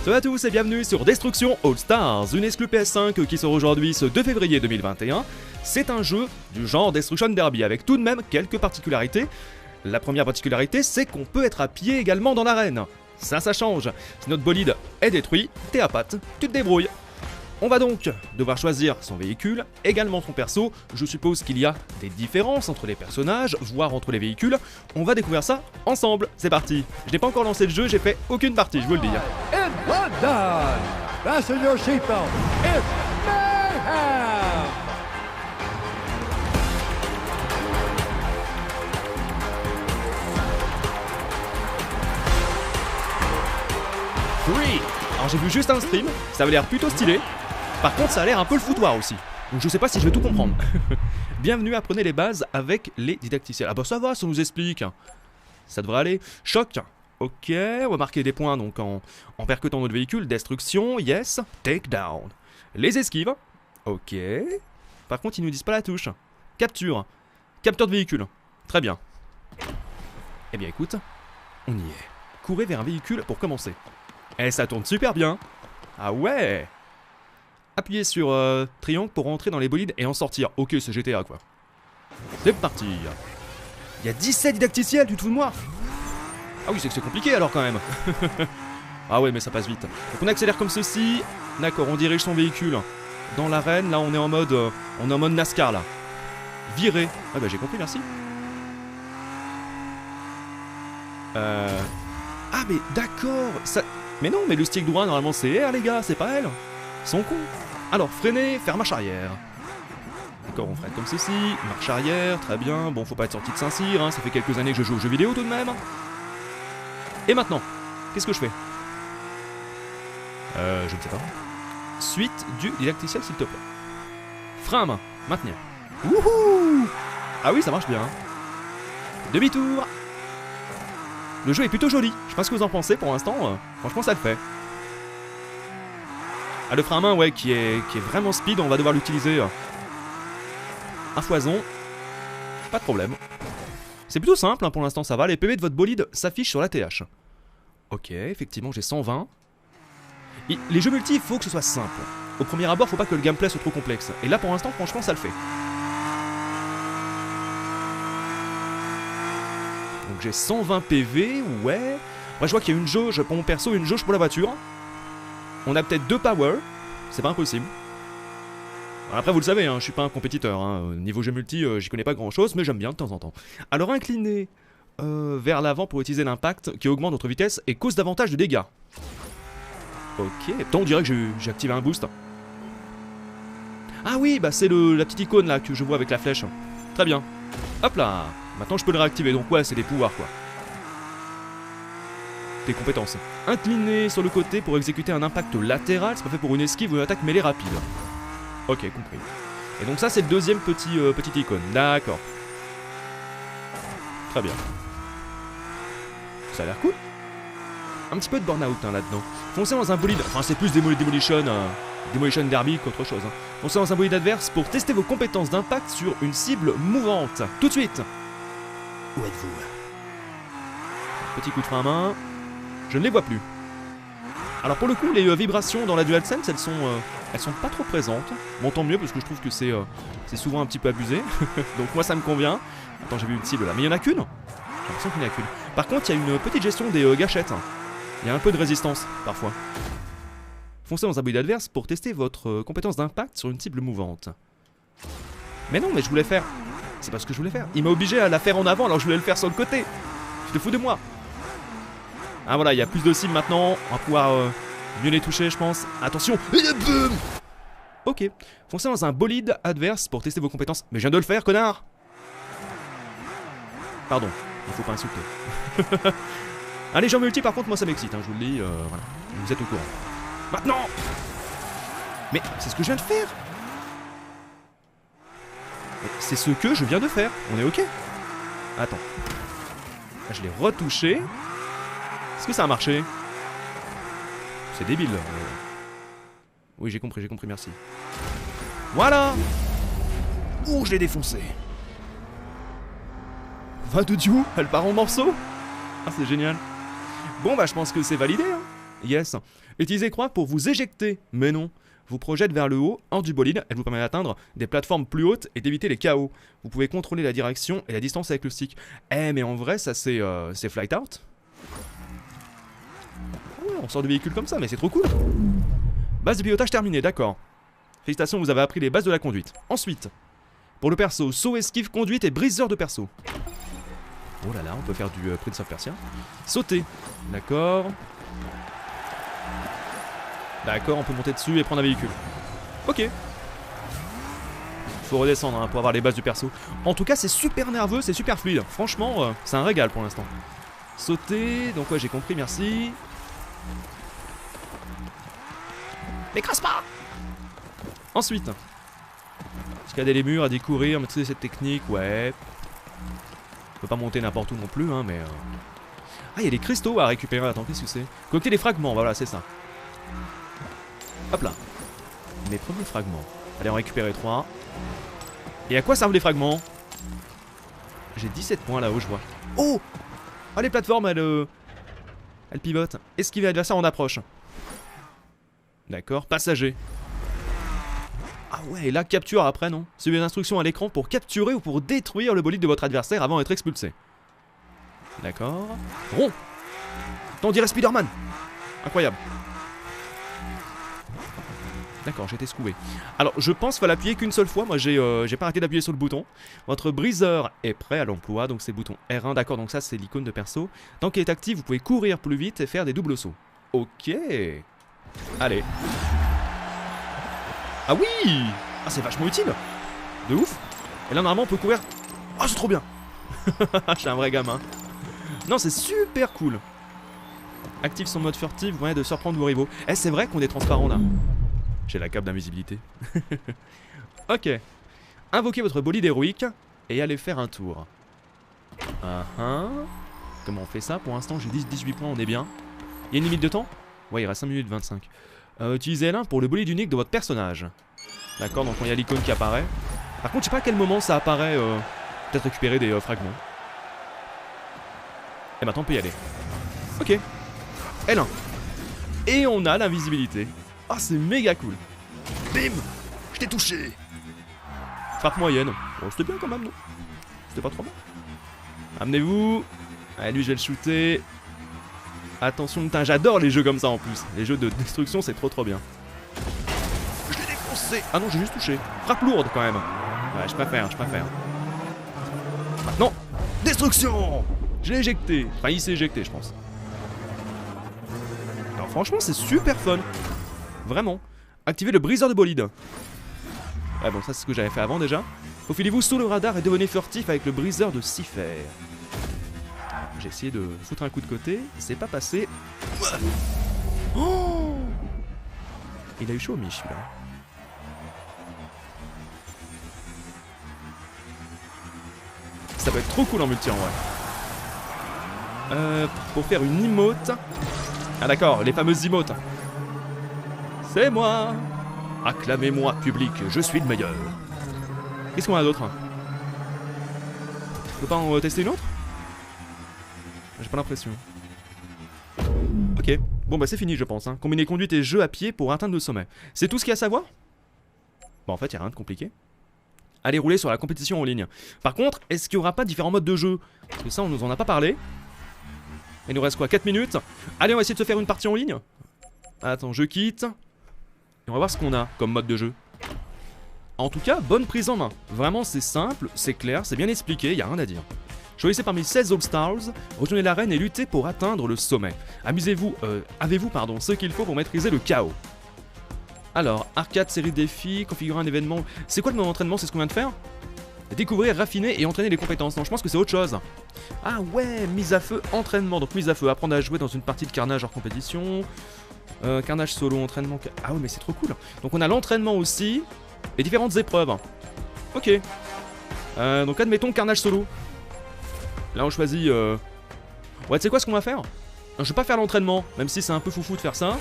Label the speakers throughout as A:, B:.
A: Salut à tous et bienvenue sur Destruction All Stars, une exclu PS5 qui sort aujourd'hui ce 2 février 2021. C'est un jeu du genre Destruction Derby avec tout de même quelques particularités. La première particularité, c'est qu'on peut être à pied également dans l'arène. Ça change. Si notre bolide est détruit, t'es à pattes, tu te débrouilles. On va donc devoir choisir son véhicule, également son perso. Je suppose qu'il y a des différences entre les personnages, voire entre les véhicules. On va découvrir ça ensemble. C'est parti. Je n'ai pas encore lancé le jeu, j'ai fait aucune partie, je vous le dis.
B: In London, fasten your seatbelt. It's mayhem!
A: Alors j'ai vu juste un stream, ça avait l'air plutôt stylé. Par contre ça a l'air un peu le foutoir aussi. Donc je sais pas si je vais tout comprendre. Bienvenue, apprenez les bases avec les didacticiels. Ah bah ça va, ça nous explique. Ça devrait aller. Choc. Ok, on va marquer des points donc en percutant notre véhicule. Destruction, yes. Takedown. Les esquives. Ok. Par contre ils nous disent pas la touche. Capture. Capteur de véhicule. Très bien. Eh bien écoute, on y est. Courez vers un véhicule pour commencer. Eh, ça tourne super bien. Ah ouais. Appuyez sur triangle pour rentrer dans les bolides et en sortir. Ok, c'est GTA quoi. C'est parti. Il y a 17 didacticiels, tu te fous de moi? Ah oui, c'est que c'est compliqué alors quand même. Ah ouais, mais ça passe vite. Donc on accélère comme ceci. D'accord, on dirige son véhicule dans l'arène. Là, on est en mode NASCAR là. Virer. Ah bah j'ai compris, merci. Ah mais d'accord. Ça... Mais non, mais le stick droit normalement c'est R les gars, c'est pas L. Ils sont cons. Alors, freiner, faire marche arrière. D'accord, on freine comme ceci, marche arrière, très bien. Bon, faut pas être sorti de Saint-Cyr, hein, ça fait quelques années que je joue aux jeux vidéo tout de même. Et maintenant, qu'est-ce que je fais? Je ne sais pas. Suite du didacticiel, s'il te plaît. Frein à main, maintenir. Wouhou! Ah oui, ça marche bien. Demi-tour. Le jeu est plutôt joli, je sais pas ce que vous en pensez pour l'instant, franchement ça le fait. Ah, le frein à main, ouais, qui est vraiment speed, on va devoir l'utiliser à foison. Pas de problème. C'est plutôt simple, hein, pour l'instant, ça va. Les PV de votre bolide s'affichent sur la TH. Ok, effectivement, j'ai 120. Et les jeux multi, il faut que ce soit simple. Au premier abord, faut pas que le gameplay soit trop complexe. Et là, pour l'instant, franchement, ça le fait. Donc j'ai 120 PV, ouais. Moi, je vois qu'il y a une jauge pour mon perso et une jauge pour la voiture. On a peut-être 2 power, c'est pas impossible. Alors après vous le savez, hein, je suis pas un compétiteur, hein. Niveau jeu multi, j'y connais pas grand chose, mais j'aime bien de temps en temps. Alors incliner vers l'avant pour utiliser l'impact qui augmente notre vitesse et cause davantage de dégâts. Ok, tant on dirait que j'ai activé un boost. Ah oui, bah c'est la petite icône là que je vois avec la flèche. Très bien. Hop là, maintenant je peux le réactiver, donc ouais, c'est des pouvoirs quoi. Tes compétences. Incliner sur le côté pour exécuter un impact latéral, c'est pas fait pour une esquive ou une attaque mêlée rapide. Ok, compris. Et donc ça c'est le deuxième petite icône, d'accord. Très bien. Ça a l'air cool. Un petit peu de burn-out hein, là-dedans. Foncez dans un bolide, enfin c'est plus Demolition Derby qu'autre chose. Hein. Foncez dans un bolide adverse pour tester vos compétences d'impact sur une cible mouvante. Tout de suite. Où êtes-vous? Petit coup de frein à main. Je ne les vois plus. Alors pour le coup, les vibrations dans la DualSense, elles sont pas trop présentes. Bon, tant mieux parce que je trouve que c'est souvent un petit peu abusé. Donc moi ça me convient. Attends, j'ai vu une cible là, mais il y en a qu'une. J'ai l'impression qu'il n'y en a qu'une. Par contre, il y a une petite gestion des gâchettes. Il y a un peu de résistance parfois. Foncez dans un bolide adverse pour tester votre compétence d'impact sur une cible mouvante. Mais non, mais je voulais faire. C'est pas ce que je voulais faire. Il m'a obligé à la faire en avant alors que je voulais le faire sur le côté. Tu te fous de moi? Ah voilà, il y a plus de cibles maintenant, on va pouvoir mieux les toucher je pense. Attention. Ok, foncez dans un bolide adverse pour tester vos compétences. Mais je viens de le faire, connard. Pardon, il faut pas insulter. Allez, jeux multi par contre moi ça m'excite, hein, je vous le dis, voilà, vous êtes au courant. Maintenant. Mais c'est ce que je viens de faire. C'est ce que je viens de faire, on est ok. Attends. Là, je l'ai retouché. Est-ce que ça a marché? C'est débile. Oui, j'ai compris, merci. Voilà. Ouh, je l'ai défoncé. Va de Dieu, elle part en morceaux. Ah, c'est génial. Bon, bah, je pense que c'est validé, hein. Yes. Utilisez croix pour vous éjecter. Mais non. Vous projette vers le haut, hors du bolide. Elle vous permet d'atteindre des plateformes plus hautes et d'éviter les chaos. Vous pouvez contrôler la direction et la distance avec le stick. Eh, mais en vrai, ça c'est Flight Out. Ouais, on sort du véhicule comme ça, mais c'est trop cool. Base de pilotage terminée, d'accord. Félicitations, vous avez appris les bases de la conduite. Ensuite, pour le perso, saut, esquive, conduite et briseur de perso. Oh là là, on peut faire du Prince of Persia. Sauter, d'accord. D'accord, on peut monter dessus et prendre un véhicule. Ok. Faut redescendre hein, pour avoir les bases du perso. En tout cas, c'est super nerveux, c'est super fluide. Franchement, c'est un régal pour l'instant. Sauter, donc ouais, j'ai compris, merci. M'écrase pas! Ensuite, escalader les murs, à découvrir, maîtriser cette technique, ouais. On peut pas monter n'importe où non plus, hein, mais... Ah, il y a des cristaux à récupérer, attends, qu'est-ce que c'est? Collecter des fragments, voilà, c'est ça. Hop là. Mes premiers fragments. Allez, en récupérer 3. Et à quoi servent les fragments? J'ai 17 points là-haut, je vois. Oh! Ah, les plateformes, elles pivotent. Esquiver l'adversaire en approche. D'accord, passager. Ah ouais, et là, capture après, non? Suivez les instructions à l'écran pour capturer ou pour détruire le bolide de votre adversaire avant d'être expulsé. D'accord. Rond! On dirait Spider-Man! Incroyable. D'accord, j'ai été secoué. Alors, je pense qu'il faut l'appuyer qu'une seule fois. Moi, j'ai pas arrêté d'appuyer sur le bouton. Votre briseur est prêt à l'emploi, donc c'est le bouton R1. D'accord, donc ça, c'est l'icône de perso. Tant qu'il est actif, vous pouvez courir plus vite et faire des doubles sauts. Ok. Allez. Ah oui! Ah, c'est vachement utile. De ouf. Et là, normalement, on peut courir. Oh, c'est trop bien. Je suis un vrai gamin. Non, c'est super cool. Active son mode furtif, moyen de surprendre vos rivaux. Eh, c'est vrai qu'on est transparent là. J'ai la cape d'invisibilité. Ok. Invoquez votre bolide héroïque et allez faire un tour. Comment on fait ça? Pour l'instant, j'ai 18 points, on est bien. Il y a une limite de temps? Ouais, il reste 5 minutes 25. Utilisez L1 pour le bolide unique de votre personnage. D'accord, donc il y a l'icône qui apparaît. Par contre, je sais pas à quel moment ça apparaît. Peut-être récupérer des fragments. Et maintenant, on peut y aller. Ok. L1. Et on a l'invisibilité. Ah, c'est méga cool. Bim! Je t'ai touché. Frappe moyenne. Bon, c'était bien quand même, non? C'était pas trop mal. Amenez-vous. Allez, lui, je vais le shooter. Attention, putain, j'adore les jeux comme ça en plus. Les jeux de destruction, c'est trop bien. Je l'ai défoncé. Ah non, j'ai juste touché. Frappe lourde quand même. Ouais, je préfère. Maintenant, destruction! Je l'ai éjecté. Enfin, il s'est éjecté, je pense. Alors, franchement, c'est super fun. Vraiment. Activez le briseur de bolide. Ouais, bon, ça, c'est ce que j'avais fait avant déjà. Faufilez-vous sous le radar et devenez furtif avec le briseur de Cipher. J'ai essayé de foutre un coup de côté, c'est pas passé. Oh! Il a eu chaud au Mich, celui-là. Ça peut être trop cool en multi en vrai. Pour faire une emote. Ah d'accord, les fameuses emotes. C'est moi. Acclamez-moi, public, je suis le meilleur. Qu'est-ce qu'on a d'autre? On peut pas en tester une autre? J'ai pas l'impression. Ok, bon bah c'est fini je pense. Combiner conduite et jeu à pied pour atteindre le sommet. C'est tout ce qu'il y a à savoir? Bon en fait il n'y a rien de compliqué. Allez rouler sur la compétition en ligne. Par contre, est-ce qu'il n'y aura pas différents modes de jeu? Parce que ça on nous en a pas parlé. Il nous reste quoi, 4 minutes? Allez on va essayer de se faire une partie en ligne. Attends, je quitte. Et on va voir ce qu'on a comme mode de jeu. En tout cas, bonne prise en main. Vraiment c'est simple, c'est clair, c'est bien expliqué, il n'y a rien à dire. Choisissez parmi 16 All-Stars, rejoignez l'arène et luttez pour atteindre le sommet. Amusez-vous, avez-vous ce qu'il faut pour maîtriser le chaos. Alors, arcade, série de défis, configurer un événement... C'est quoi le mode entraînement? C'est ce qu'on vient de faire? Découvrir, raffiner et entraîner les compétences. Non, je pense que c'est autre chose. Ah ouais, mise à feu, entraînement. Donc mise à feu, apprendre à jouer dans une partie de carnage hors compétition. Carnage solo, entraînement... Ah ouais, mais c'est trop cool. Donc on a l'entraînement aussi, et différentes épreuves. Ok. Donc admettons carnage solo. Là on choisit... Ouais, tu sais quoi ce qu'on va faire? Je vais pas faire l'entraînement, même si c'est un peu foufou de faire ça.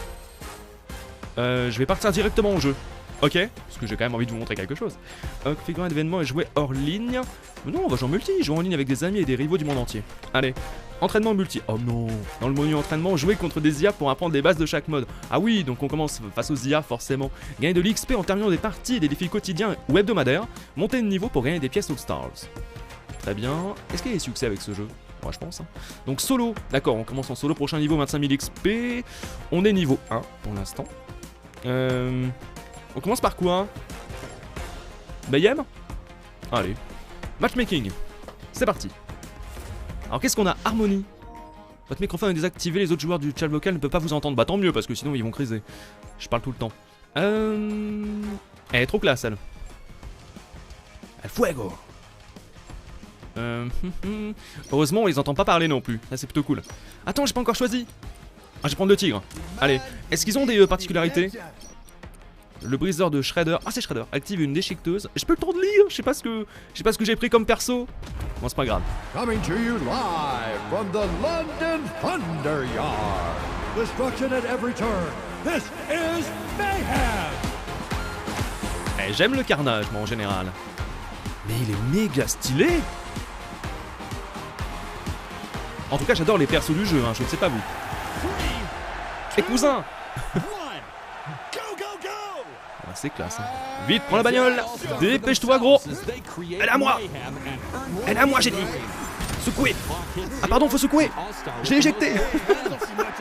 A: Je vais partir directement au jeu. Ok, parce que j'ai quand même envie de vous montrer quelque chose. Configurer un événement et jouer hors ligne. Mais non, on va jouer en multi, jouer en ligne avec des amis et des rivaux du monde entier. Allez, entraînement multi. Oh non. Dans le menu entraînement, jouer contre des IA pour apprendre les bases de chaque mode. Ah oui, donc on commence face aux IA forcément. Gagner de l'XP en terminant des parties et des défis quotidiens ou hebdomadaires. Monter de niveau pour gagner des pièces All Stars. Très bien. Est-ce qu'il y a des succès avec ce jeu? Moi je pense. Hein. Donc solo, d'accord, on commence en solo, prochain niveau 25 000 XP. On est niveau 1 pour l'instant. On commence par quoi? Mayhem? Allez. Matchmaking. C'est parti. Alors qu'est-ce qu'on a? Harmonie. Votre microphone est désactivé, les autres joueurs du chat vocal ne peuvent pas vous entendre. Bah tant mieux parce que sinon ils vont criser. Je parle tout le temps. Elle est trop classe elle. El fuego. Heureusement on les entend pas parler non plus. Ça c'est plutôt cool. Attends, j'ai pas encore choisi. Ah, je vais prendre le tigre. Allez. Est-ce qu'ils ont des particularités? Le briseur de Shredder. Ah, c'est Shredder. Active une déchiqueteuse. J'ai pas le temps de lire. Je sais pas ce que j'ai pris comme perso. Bon, c'est pas grave.
B: Coming to you live from the London Thunder Yard. Destruction at every turn. This is Mayhem.
A: Eh, j'aime le carnage, moi, en général. Mais il est méga stylé. En tout cas, j'adore les persos du jeu, hein. Je ne sais pas vous. Et cousin. Ah, c'est classe. Hein. Vite, prends la bagnole. Dépêche-toi, gros. Elle est à moi. Elle est à moi, j'ai dit. Secouer. Ah pardon, faut secouer. Je l'ai éjecté.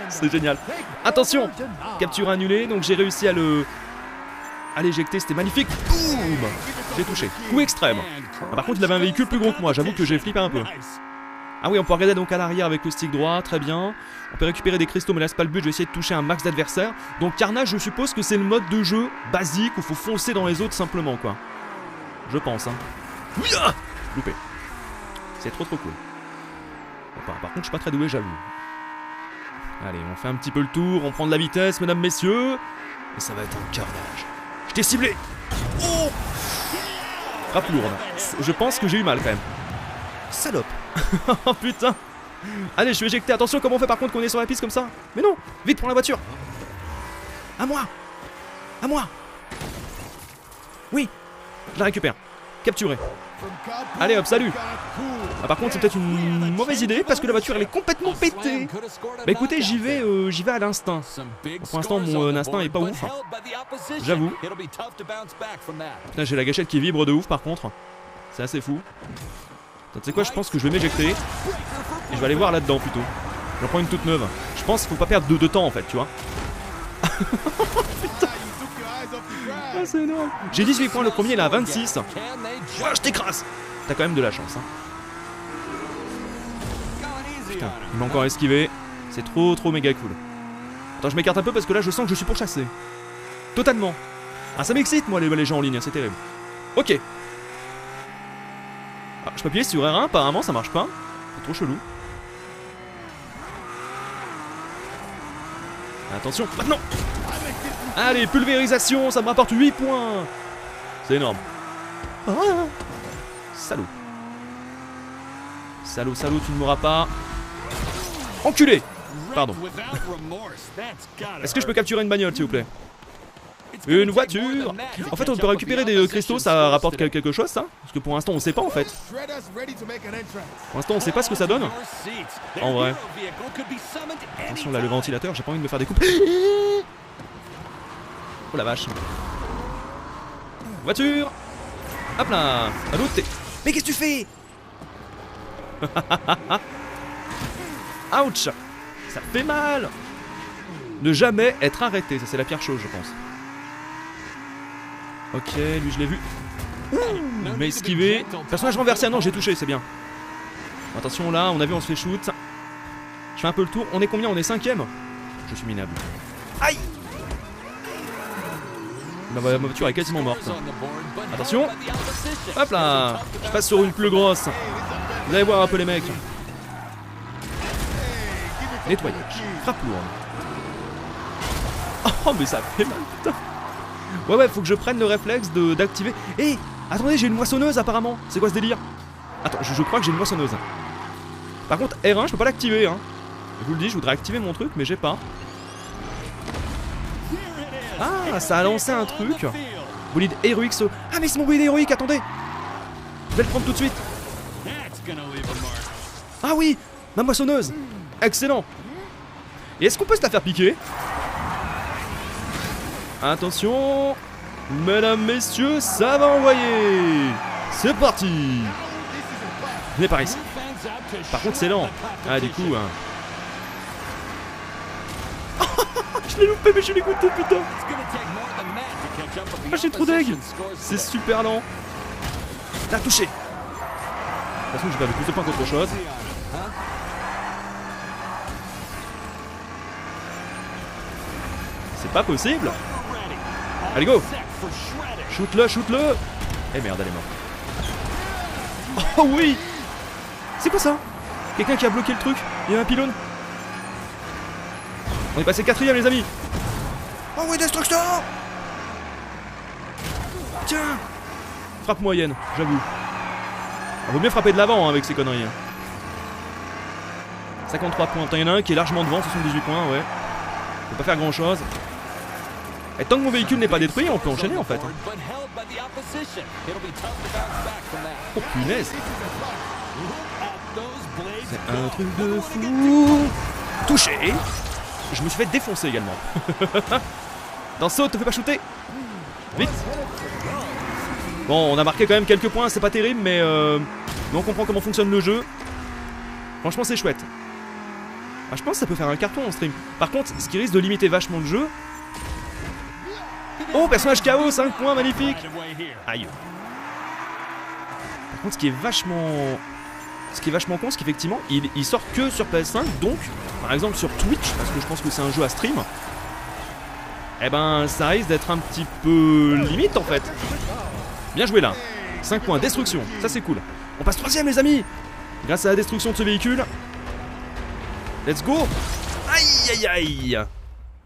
A: C'est génial. Attention. Capture annulée, donc j'ai réussi à l'éjecter, c'était magnifique. Boum. J'ai touché. Coup extrême. Ah, par contre, il avait un véhicule plus gros que moi, j'avoue que j'ai flippé un peu. Ah oui, on peut regarder donc à l'arrière avec le stick droit, très bien. On peut récupérer des cristaux, mais là c'est pas le but, je vais essayer de toucher un max d'adversaires. Donc Carnage, je suppose que c'est le mode de jeu basique où faut foncer dans les autres simplement, quoi. Je pense, hein. Loupé. C'est trop cool. Bon, par contre, je suis pas très doué, j'avoue. Allez, on fait un petit peu le tour, on prend de la vitesse, mesdames, messieurs. Et ça va être un carnage. Je t'ai ciblé. Oh, frappe lourde. Je pense que j'ai eu mal quand même. Salope. Oh putain. Allez, je suis éjecté. Attention, comment on fait par contre qu'on est sur la piste comme ça? Mais non. Vite, prends la voiture. À moi. À moi. Oui. Je la récupère. Capturé. Allez hop, salut. Ah, par contre, c'est peut-être une mauvaise idée parce que la voiture elle est complètement pétée. Bah écoutez, j'y vais à l'instinct. Pour l'instant, mon instinct est pas ouf. Hein. J'avoue. Putain, j'ai la gâchette qui vibre de ouf par contre. C'est assez fou. Tu sais quoi, je pense que je vais m'éjecter. Et je vais aller voir là-dedans plutôt. Je vais prendre une toute neuve. Je pense qu'il faut pas perdre de temps en fait, tu vois. Putain. Ah, c'est énorme. J'ai 18 points, le premier il est à 26. Ouais, je t'écrase. T'as quand même de la chance. Hein. Putain, il m'a encore esquivé. C'est trop méga cool. Attends, je m'écarte un peu parce que là je sens que je suis pourchassé. Totalement. Ah, ça m'excite moi les gens en ligne, c'est terrible. Ok. Ah, je peux appuyer sur R1, apparemment ça marche pas. C'est trop chelou. Attention, maintenant. Allez, pulvérisation, ça me rapporte 8 points. C'est énorme. Ah, salaud. Salaud, tu ne m'auras pas. Enculé. Pardon. Est-ce que je peux capturer une bagnole, s'il vous plaît? Une voiture. En fait, on peut récupérer des cristaux, ça rapporte quelque chose, ça? Parce que pour l'instant, on sait pas, en fait. Pour l'instant, on sait pas ce que ça donne. En vrai. Attention, là, le ventilateur, j'ai pas envie de me faire des coupes. Oh la vache. Voiture. Hop là. À l'autre, t'es... Mais qu'est-ce que tu fais? Ouch. Ça fait mal. Ne jamais être arrêté, ça c'est la pire chose, je pense. Ok, lui je l'ai vu. Mais esquivé. Personnage renversé, ah non, j'ai touché, c'est bien. Attention là, on a vu, on se fait shoot. Je fais un peu le tour. On est combien? On est 5ème. Je suis minable. Aïe. Ma voiture est quasiment morte. Attention. Hop là. Je passe sur une plus grosse. Vous allez voir un peu les mecs. Nettoyage. Frappe lourde. Oh mais ça fait mal, putain. Ouais, faut que je prenne le réflexe d'activer. Hé, attendez, j'ai une moissonneuse apparemment. C'est quoi ce délire? Attends, je crois que j'ai une moissonneuse. Par contre, R1, je peux pas l'activer, hein. Je vous le dis, je voudrais activer mon truc, mais j'ai pas. Ah, ça a lancé un truc. Bolide héroïque. Ah mais c'est mon bolide héroïque, attendez. Je vais le prendre tout de suite. Ah oui, ma moissonneuse. Excellent. Et est-ce qu'on peut se la faire piquer? Attention. Mesdames, messieurs, ça va envoyer. C'est parti. Venez par ici. Par contre c'est lent. Ah du coup hein. Je l'ai loupé mais je l'ai goûté putain. Ah j'ai trop deg. C'est super lent. Là touché. De toute façon je vais avec plus de points qu'autre chose. C'est pas possible. Allez go. Shoot-le, shoot-le. Eh merde elle est morte. Oh oui. C'est quoi ça? Quelqu'un qui a bloqué le truc? Il y a un pylône. On est passé 4ème les amis. Oh oui destruction. Tiens. Frappe moyenne, j'avoue. On vaut mieux frapper de l'avant hein, avec ces conneries. 53 points. Attends, il y en a un qui est largement devant, 78 points, ouais. On peut pas faire grand chose. Et tant que mon véhicule n'est pas détruit, on peut enchaîner en fait. Oh punaise. C'est un truc de fou. Touché. Je me suis fait défoncer également. Dans saute, te fais pas shooter. Vite. Bon, on a marqué quand même quelques points, c'est pas terrible, mais on comprend comment fonctionne le jeu. Franchement, c'est chouette. Ah, je pense que ça peut faire un carton en stream. Par contre, ce qui risque de limiter vachement le jeu... Oh, personnage KO, 5 points, magnifique. Aïe. Par contre, ce qui est vachement con, c'est qu'effectivement, il sort que sur PS5, donc, par exemple sur Twitch, parce que je pense que c'est un jeu à stream, eh ben, ça risque d'être un petit peu limite, en fait. Bien joué, là. 5 points, destruction, ça c'est cool. On passe 3ème, les amis, grâce à la destruction de ce véhicule. Let's go. Aïe, aïe, aïe.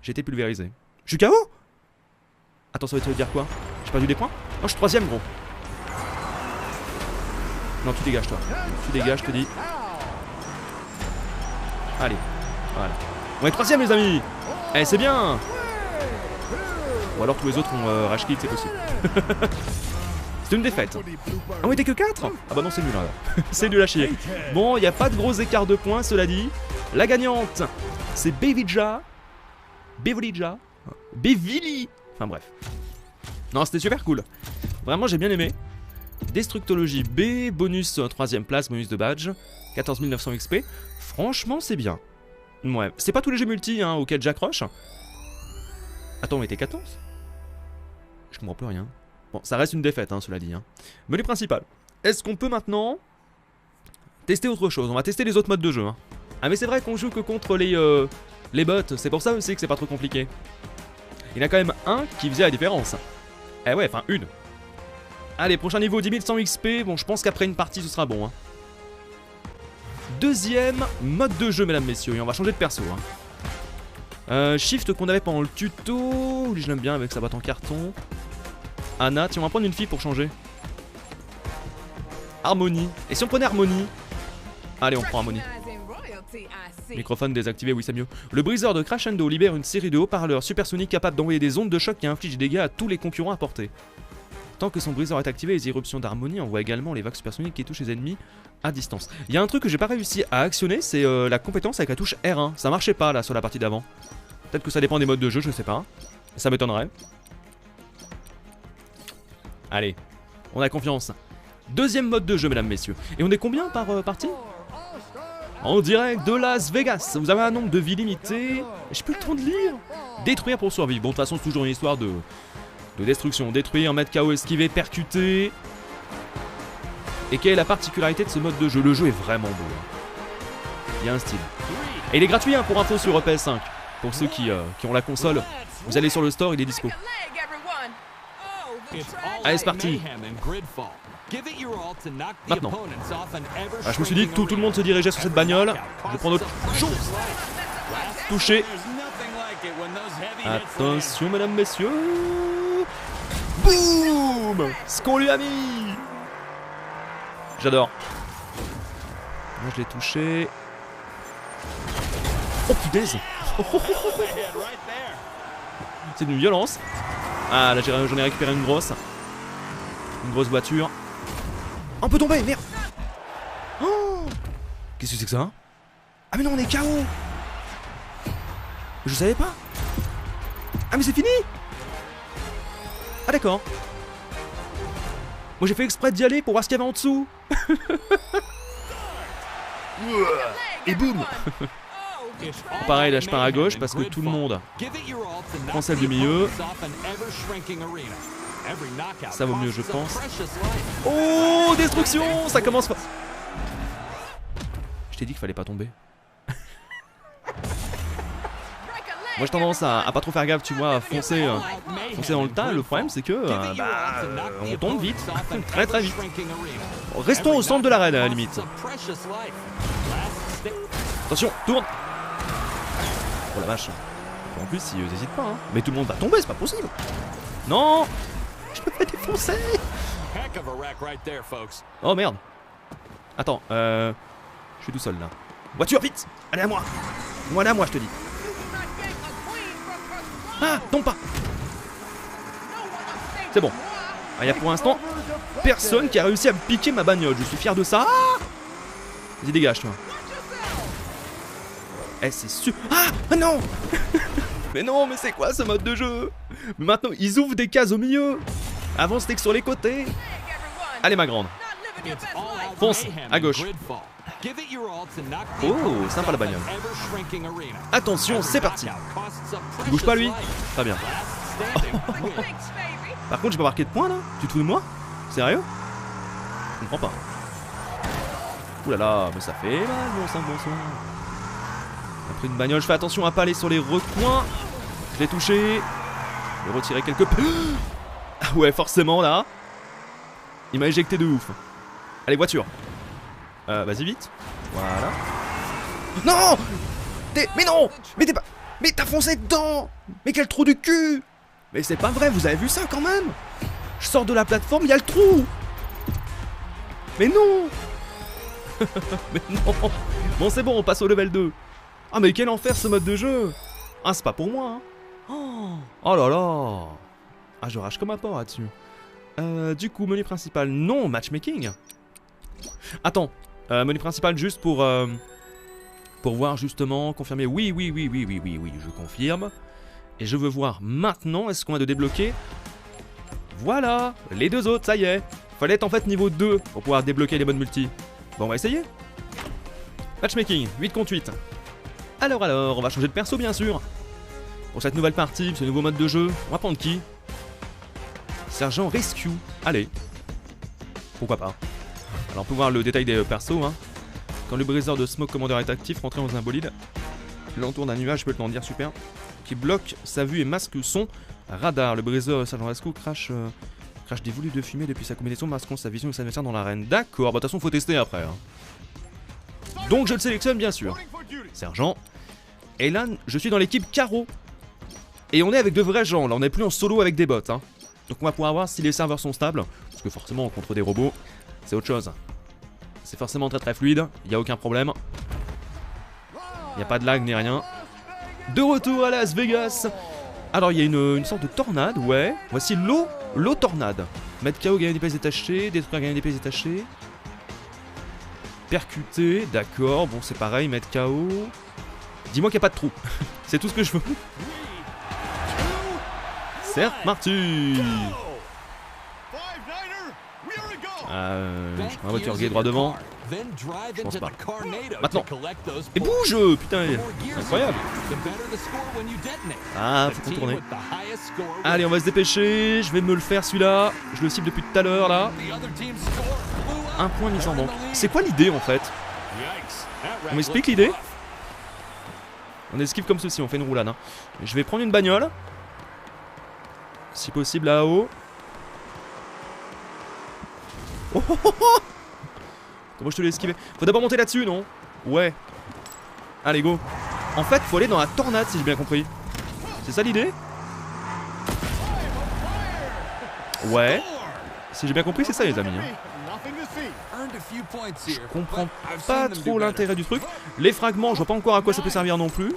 A: J'ai été pulvérisé. Je suis KO? Attends, ça veut dire quoi? J'ai perdu des points? Oh, je suis 3ème, gros. Non, tu dégages, toi. Tu dégages, je te dis. Allez, voilà. On est 3ème, les amis. Eh, c'est bien. Ou alors tous les autres ont rage quit, c'est possible. C'est une défaite. Ah, on était que 4? Ah bah non, c'est nul alors. C'est nul à chier. Bon, il n'y a pas de gros écart de points, cela dit. La gagnante, c'est Bevilja. Bevili. Enfin bref. Non, c'était super cool. Vraiment, j'ai bien aimé. Destructologie B, bonus 3ème place, bonus de badge. 14 900 XP. Franchement, c'est bien. Ouais, c'est pas tous les jeux multi hein, auxquels j'accroche. Attends, on était 14? Je comprends plus rien. Bon, ça reste une défaite, hein, cela dit. Hein. Menu principal. Est-ce qu'on peut maintenant tester autre chose? On va tester les autres modes de jeu. Hein. Ah, mais c'est vrai qu'on joue que contre les bots. C'est pour ça aussi que c'est pas trop compliqué. Il y en a quand même un qui faisait la différence. Eh ouais, enfin une. Allez, prochain niveau, 10 100 XP. Bon, je pense qu'après une partie, ce sera bon. Hein. Deuxième mode de jeu, mesdames, messieurs. Et on va changer de perso. Hein. Shift qu'on avait pendant le tuto. Lui, je l'aime bien avec sa boîte en carton. Anna, tiens, on va prendre une fille pour changer. Harmonie. Et si on prenait Harmonie? Allez, on prend Harmonie. Microphone désactivé, oui c'est mieux. Le briseur de Crescendo libère une série de haut-parleurs supersoniques capables d'envoyer des ondes de choc qui infligent des dégâts à tous les concurrents à portée. Tant que son briseur est activé, les irruptions d'Harmonie envoient également les vagues supersoniques qui touchent les ennemis à distance. Il y a un truc que j'ai pas réussi à actionner, c'est la compétence avec la touche R1. Ça marchait pas là sur la partie d'avant. Peut-être que ça dépend des modes de jeu, je sais pas. Ça m'étonnerait. Allez, on a confiance. Deuxième mode de jeu, mesdames, messieurs. Et on est combien par partie? En direct de Las Vegas. Vous avez un nombre de vies limité. J'ai plus le temps de lire. Détruire pour survivre. Bon, de toute façon, c'est toujours une histoire de destruction. Détruire, mettre KO, esquiver, percuter. Et quelle est la particularité de ce mode de jeu? Le jeu est vraiment beau. Il y a un style. Et il est gratuit hein, pour info sur PS5. Pour ceux qui ont la console, vous allez sur le store, il est dispo. Allez, c'est parti. Maintenant. Ah, je me suis dit que tout le monde se dirigeait sur cette bagnole. Je vais prendre autre chose. Touché. Attention, mesdames, messieurs. Boum. Ce qu'on lui a mis. J'adore. Moi, je l'ai touché. Oh, punaise. C'est d'une violence. Ah là j'en ai récupéré une grosse. Une grosse voiture. On peut tomber, merde. Oh, qu'est-ce que c'est que ça? Ah mais non, on est KO. Je savais pas. Ah mais c'est fini. Ah d'accord. Moi j'ai fait exprès d'y aller pour voir ce qu'il y avait en dessous. Et boum. Pareil, là je pars à gauche parce que tout le monde prend celle du milieu. Ça vaut mieux je pense. Oh, destruction. Ça commence pas. Je t'ai dit qu'il fallait pas tomber. Moi j'ai tendance à pas trop faire gaffe, tu vois, à foncer dans le tas. Le problème c'est que on tombe vite, très très vite. Restons au centre de l'arène à la limite. Attention, tourne. Oh la vache. En plus ils hésitent pas hein. Mais tout le monde va tomber, c'est pas possible. Non. Je me fais défoncer. Oh merde. Attends, je suis tout seul là. Voiture, vite. Allez à moi. Voilà à moi je te dis. Ah, tombe pas. C'est bon. Il y a pour l'instant personne qui a réussi à me piquer ma bagnole. Je suis fier de ça. Vas-y, dégage toi. Eh, c'est sûr. Ah non. Mais non, mais c'est quoi ce mode de jeu? Mais maintenant, ils ouvrent des cases au milieu. Avant, c'était que sur les côtés. Allez, ma grande. Fonce, à gauche. Oh, sympa la bagnole. Attention, c'est parti. Il bouge pas lui? Très bien. Par contre, j'ai pas marqué de points là. Tu te fous de moi? Sérieux? Je comprends pas. Ouh là là, mais ça fait mal, bon sang, bon sang. Après une bagnole, je fais attention à pas aller sur les recoins. Je l'ai touché. Je vais retirer quelques peu. Ah ouais, forcément là. Il m'a éjecté de ouf. Allez, voiture. Vas-y vite. Voilà. Non. Mais non. Mais t'es pas. Mais t'as foncé dedans. Mais quel trou du cul. Mais c'est pas vrai, vous avez vu ça quand même? Je sors de la plateforme, il y a le trou. Mais non. Mais non. Bon c'est bon, on passe au level 2. Ah mais quel enfer ce mode de jeu. Ah c'est pas pour moi hein. Oh là là. Ah je rage comme un porc là-dessus. Du coup menu principal, non, matchmaking. Attends, menu principal juste pour voir justement, confirmer, oui, je confirme. Et je veux voir maintenant, est-ce qu'on a de débloquer? Voilà, les deux autres, ça y est. Fallait être en fait niveau 2 pour pouvoir débloquer les modes multi. Bon, on va essayer. Matchmaking, 8 contre 8. Alors, on va changer de perso bien sûr. Pour cette nouvelle partie, ce nouveau mode de jeu, on va prendre qui? Sergent Rescue. Allez. Pourquoi pas. Alors, on peut voir le détail des persos. Hein. Quand le briseur de Smoke Commander est actif, rentrez dans un bolide. L'entour d'un nuage, je peux le dire, super. Qui bloque sa vue et masque son radar. Le briseur Sergent Rescue crache des volutes de fumée depuis sa combinaison, masquant sa vision et sa adversaire dans l'arène. D'accord, bah de toute façon, faut tester après. Hein. Donc, je le sélectionne bien sûr. Sergent. Et là, je suis dans l'équipe Caro. Et on est avec de vrais gens. Là, on n'est plus en solo avec des bots. Hein. Donc, on va pouvoir voir si les serveurs sont stables. Parce que forcément, contre des robots, c'est autre chose. C'est forcément très très fluide. Il n'y a aucun problème. Il n'y a pas de lag ni rien. De retour à Las Vegas. Alors, il y a une sorte de tornade, ouais. Voici l'eau tornade. Mettre KO, gagner des pièces détachées. Détruire, gagner des pièces détachées. Percuter, d'accord. Bon, c'est pareil, mettre KO. Dis-moi qu'il n'y a pas de trou. C'est tout ce que je veux. C'est Marty. Je prends la voiture gay droit devant. Je pense pas. Maintenant. Et bouge. Putain, incroyable. Ah, faut contourner. Allez, on va se dépêcher. Je vais me le faire celui-là. Je le cible depuis tout à l'heure là. Un point mis en banque. C'est quoi l'idée en fait? On m'explique l'idée? On esquive comme ceci, on fait une roulade. Hein. Je vais prendre une bagnole. Si possible là-haut. Oh, oh, oh, oh. Comment je te l'ai esquivé? Faut d'abord monter là-dessus, non? Ouais. Allez, go. En fait, faut aller dans la tornade, si j'ai bien compris. C'est ça l'idée? Ouais. Si j'ai bien compris, c'est ça, les amis. Hein. Je comprends pas trop l'intérêt du truc. Les fragments, je vois pas encore à quoi ça peut servir non plus.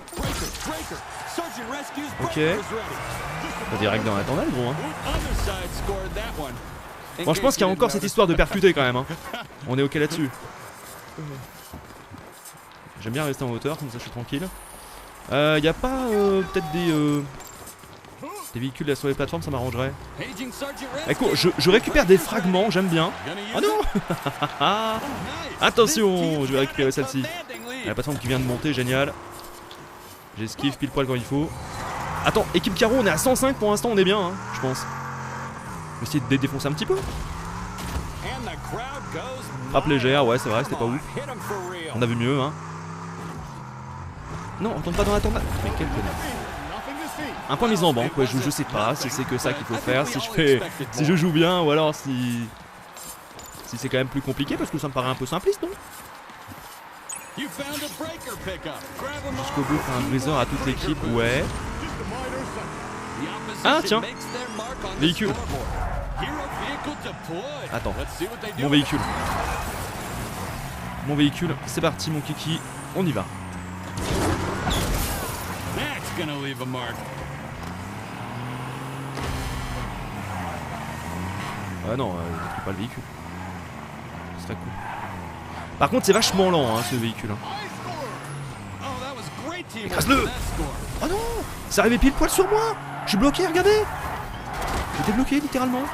A: Ok. Pas direct dans la tornade, gros. Hein. Bon, je pense qu'il y a encore cette histoire de percuter quand même. Hein. On est ok là-dessus. J'aime bien rester en hauteur, comme ça je suis tranquille. Y a pas peut-être des véhicules là sur les plateformes, ça m'arrangerait. Écoute, je récupère des fragments, j'aime bien. Oh non. Attention, je vais récupérer celle-ci. La plateforme qui vient de monter, génial. J'esquive pile poil quand il faut. Attends, équipe Caro, on est à 105 pour l'instant, on est bien, hein, je pense. On va essayer de défoncer un petit peu. Frappe légère, ouais, c'est vrai, c'était pas ouf. On a vu mieux, hein. Non, on tombe pas dans la tornade. Mais quel connard. Un point mise en banque, ouais, je sais pas si c'est que ça qu'il faut faire, si je joue bien ou alors si c'est quand même plus compliqué parce que ça me paraît un peu simpliste, non? Jusqu'au bout, faire un briseur à toute l'équipe, ouais. Ah tiens, véhicule. Attends, mon véhicule. Mon véhicule, c'est parti mon kiki, on y va. Ah non, je trouve pas le véhicule. Ce serait cool. Par contre, c'est vachement lent hein, ce véhicule. Écrase-le! Oh non! C'est arrivé pile poil sur moi! Je suis bloqué, regardez! J'étais bloqué littéralement.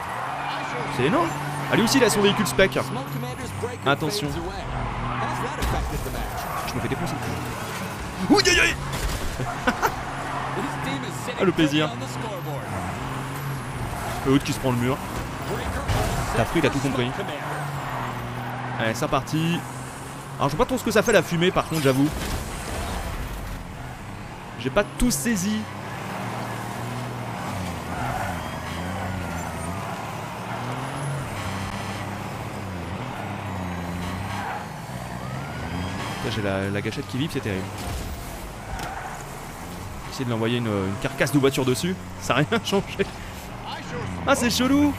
A: C'est énorme! Ah, lui aussi il a son véhicule spec. Attention. Je me fais défoncer. Ouh, aïe aïe! Ah, le plaisir. L'autre qui se prend le mur. T'as pris, t'as tout compris. Allez, c'est parti. Alors, je vois pas trop ce que ça fait la fumée, par contre, j'avoue. J'ai pas tout saisi. J'ai la gâchette qui vibre, c'est terrible. Essayer de l'envoyer une carcasse de voiture dessus, ça n'a rien changé. Ah, c'est chelou.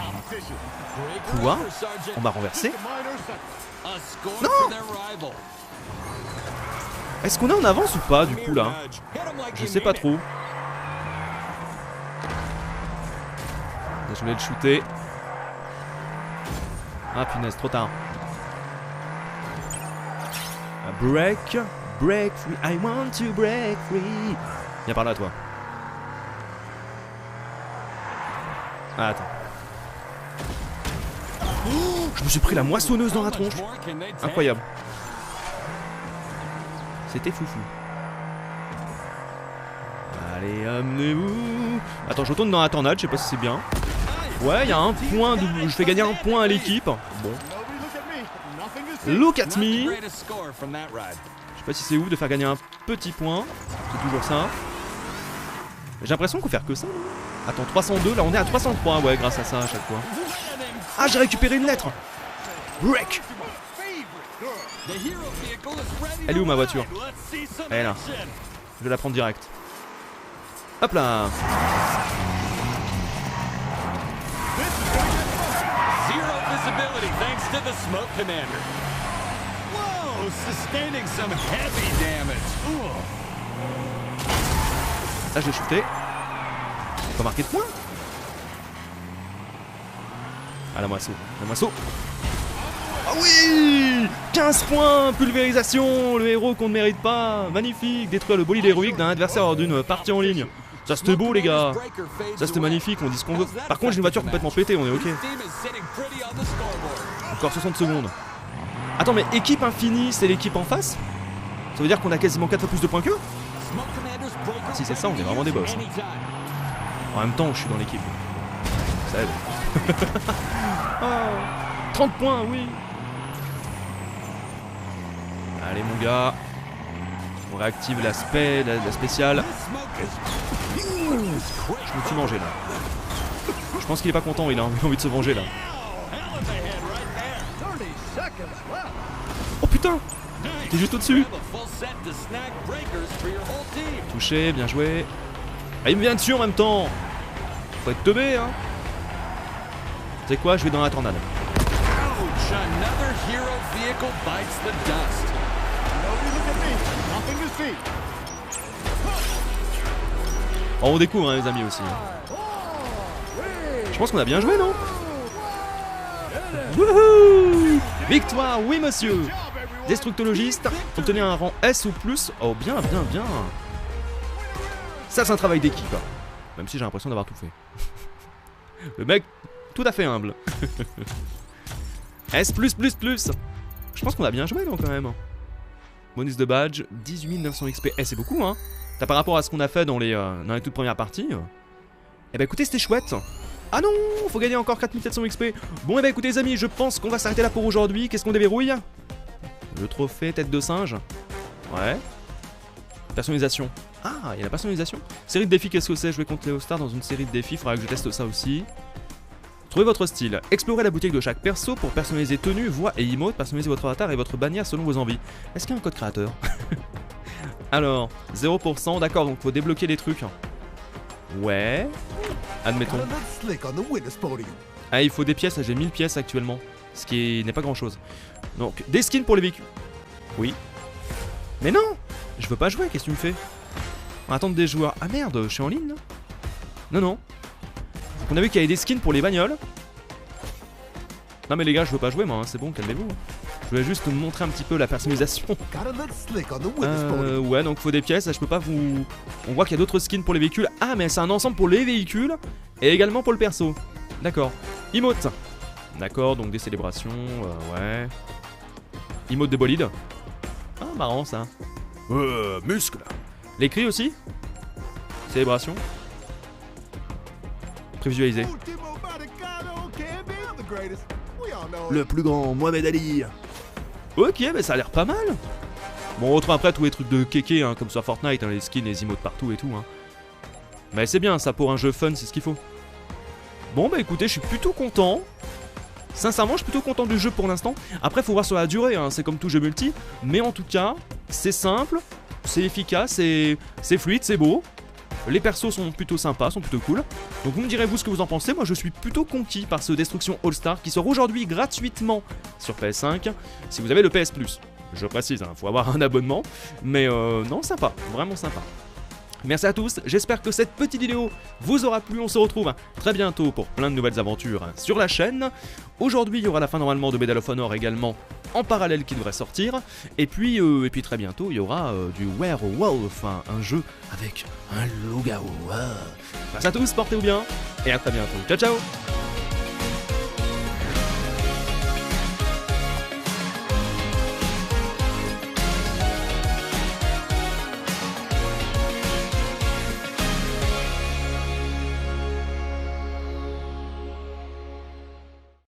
A: Quoi? On m'a renversé? Non! Est-ce qu'on est en avance ou pas du coup là? Je sais pas trop. Je voulais le shooter. Ah punaise, trop tard. Break, break free, I want to break free. Viens par là toi. Ah, attends. Oh, je me suis pris la moissonneuse dans la tronche. Incroyable. C'était foufou. Allez, amenez-vous. Attends, je retourne dans la tornade, je sais pas si c'est bien. Ouais, il y a un point, je fais gagner un point à l'équipe. Bon. Look at me. Je sais pas si c'est ouf de faire gagner un petit point. C'est toujours ça. J'ai l'impression qu'on fait que ça. Attends, 302, là on est à 303, ouais, grâce à ça à chaque fois. Ah, j'ai récupéré une lettre. Break. Elle est où ma voiture? Elle est là. Je vais la prendre direct. Hop là. Là j'ai shooté. Pas marqué de points. Ah, la moisseau. La moisseau. Ah oui, 15 points, pulvérisation, le héros qu'on ne mérite pas. Magnifique, détruire le bolide héroïque d'un adversaire lors d'une partie en ligne. Ça c'était beau les gars. Ça c'était magnifique, on dit ce qu'on veut. Par contre j'ai une voiture complètement pétée, on est ok. Encore 60 secondes. Attends, mais équipe infinie, c'est l'équipe en face? Ça veut dire qu'on a quasiment 4 fois plus de points qu'eux? Si c'est ça, on est vraiment des boss. En même temps, je suis dans l'équipe. Ça aide. Oh, 30 points, oui. Allez mon gars. On réactive la spéciale. Je me suis mangé là. Je pense qu'il est pas content, il a envie de se venger là. Oh putain! T'es juste au-dessus. Touché, bien joué. Ah, il me vient dessus en même temps. Faut être teubé hein. Tu sais quoi, je vais dans la tornade. Oh, on découvre hein, les amis aussi. Je pense qu'on a bien joué, non? Wouhou! Victoire, oui monsieur! Destructologiste, obtenez un rang S ou plus. Oh bien, bien, bien. Ça c'est un travail d'équipe. Même si j'ai l'impression d'avoir tout fait. Le mec, tout à fait humble. S+++. Je pense qu'on a bien joué non quand même. Bonus de badge, 18 900 XP. Eh c'est beaucoup hein. T'as par rapport à ce qu'on a fait dans les toutes premières parties. Eh bah écoutez c'était chouette. Ah non, faut gagner encore 4700 XP. Bon eh bah écoutez les amis, je pense qu'on va s'arrêter là pour aujourd'hui. Qu'est-ce qu'on déverrouille? Le trophée tête de singe. Ouais. Personnalisation. Ah, il y a la personnalisation. Série de défis, qu'est-ce que c'est? Jouer contre Léo Star dans une série de défis, faudra que je teste ça aussi. Trouvez votre style. Explorez la boutique de chaque perso pour personnaliser tenue, voix et emote, personnaliser votre avatar et votre bannière selon vos envies. Est-ce qu'il y a un code créateur? Alors, 0%, d'accord, donc faut débloquer des trucs. Ouais. Admettons. Ah, il faut des pièces, j'ai 1000 pièces actuellement. Ce qui n'est pas grand chose. Donc, des skins pour les véhicules. Oui. Mais non! Je veux pas jouer, qu'est-ce que tu me fais? On va attendre des joueurs. Ah merde, je suis en ligne là? Non, non. Donc on a vu qu'il y avait des skins pour les bagnoles. Non mais les gars, je veux pas jouer moi, hein. C'est bon, calmez-vous. Je voulais juste vous montrer un petit peu la personnalisation. Ouais, donc faut des pièces, là, je peux pas vous... On voit qu'il y a d'autres skins pour les véhicules. Ah mais c'est un ensemble pour les véhicules et également pour le perso. D'accord. Emote. D'accord, donc des célébrations, ouais. Emote de bolide. Ah marrant ça. Muscle. Les cris aussi. Célébration. Prévisualisé. Le plus grand Mohamed Ali. Ok, mais ça a l'air pas mal. Bon, on retrouve après tous les trucs de kéké, hein, comme sur Fortnite, hein, les skins, les emotes partout et tout. Hein. Mais c'est bien, ça pour un jeu fun, c'est ce qu'il faut. Bon, bah écoutez, je suis plutôt content. Sincèrement, je suis plutôt content du jeu pour l'instant. Après, faut voir sur la durée, hein, c'est comme tout jeu multi. Mais en tout cas, c'est simple, c'est efficace, c'est fluide, c'est beau. Les persos sont plutôt sympas, sont plutôt cool. Donc vous me direz vous ce que vous en pensez. Moi je suis plutôt conquis par ce Destruction All Star qui sort aujourd'hui gratuitement sur PS5 si vous avez le PS Plus. Je précise, hein, faut avoir un abonnement. Mais non, sympa, vraiment sympa. Merci à tous, j'espère que cette petite vidéo vous aura plu. On se retrouve très bientôt pour plein de nouvelles aventures sur la chaîne. Aujourd'hui il y aura la fin normalement de Medal of Honor également en parallèle qui devrait sortir. Et puis très bientôt il y aura du Werewolf, un jeu avec un loup-garou. Merci à tous, portez-vous bien et à très bientôt. Ciao ciao.